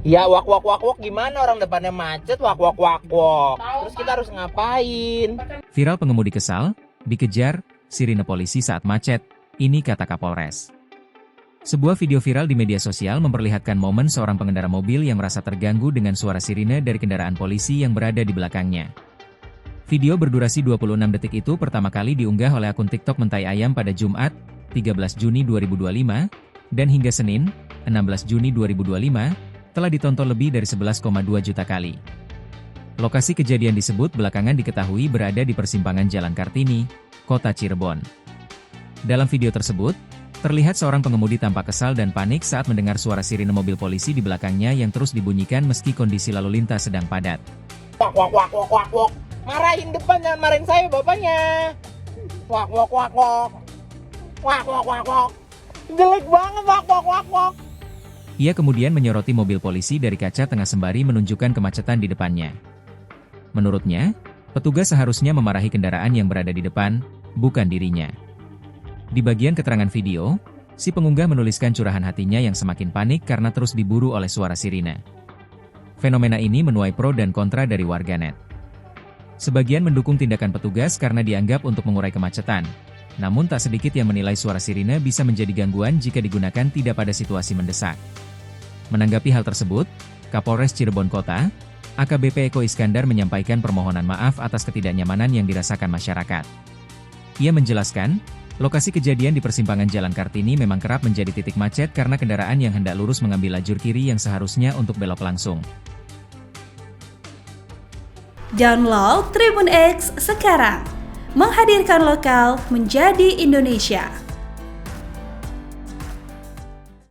Ya wak wak wak wak, gimana orang depannya macet, wak wak wak wak. Terus kita harus ngapain? Viral pengemudi kesal, dikejar, sirine polisi saat macet, ini kata Kapolres. Sebuah video viral di media sosial memperlihatkan momen seorang pengendara mobil yang merasa terganggu dengan suara sirine dari kendaraan polisi yang berada di belakangnya. Video berdurasi 26 detik itu pertama kali diunggah oleh akun TikTok Mentai Ayam pada Jumat, 13 Juni 2025, dan hingga Senin, 16 Juni 2025, telah ditonton lebih dari 11,2 juta kali. Lokasi kejadian disebut belakangan diketahui berada di persimpangan Jalan Kartini, Kota Cirebon. Dalam video tersebut, terlihat seorang pengemudi tampak kesal dan panik saat mendengar suara sirine mobil polisi di belakangnya yang terus dibunyikan meski kondisi lalu lintas sedang padat. Wak wak wak wak wak wak. Marahin depan, jangan marahin saya bapaknya. Wak wak wak wak. Wak wak wak wak. Jelek banget wak wak wak wak. Ia kemudian menyoroti mobil polisi dari kaca tengah sembari menunjukkan kemacetan di depannya. Menurutnya, petugas seharusnya memarahi kendaraan yang berada di depan, bukan dirinya. Di bagian keterangan video, si pengunggah menuliskan curahan hatinya yang semakin panik karena terus diburu oleh suara sirine. Fenomena ini menuai pro dan kontra dari warganet. Sebagian mendukung tindakan petugas karena dianggap untuk mengurai kemacetan. Namun tak sedikit yang menilai suara sirine bisa menjadi gangguan jika digunakan tidak pada situasi mendesak. Menanggapi hal tersebut, Kapolres Cirebon Kota, AKBP Eko Iskandar menyampaikan permohonan maaf atas ketidaknyamanan yang dirasakan masyarakat. Ia menjelaskan, lokasi kejadian di persimpangan Jalan Kartini memang kerap menjadi titik macet karena kendaraan yang hendak lurus mengambil lajur kiri yang seharusnya untuk belok langsung. Download Tribun X sekarang, menghadirkan lokal menjadi Indonesia.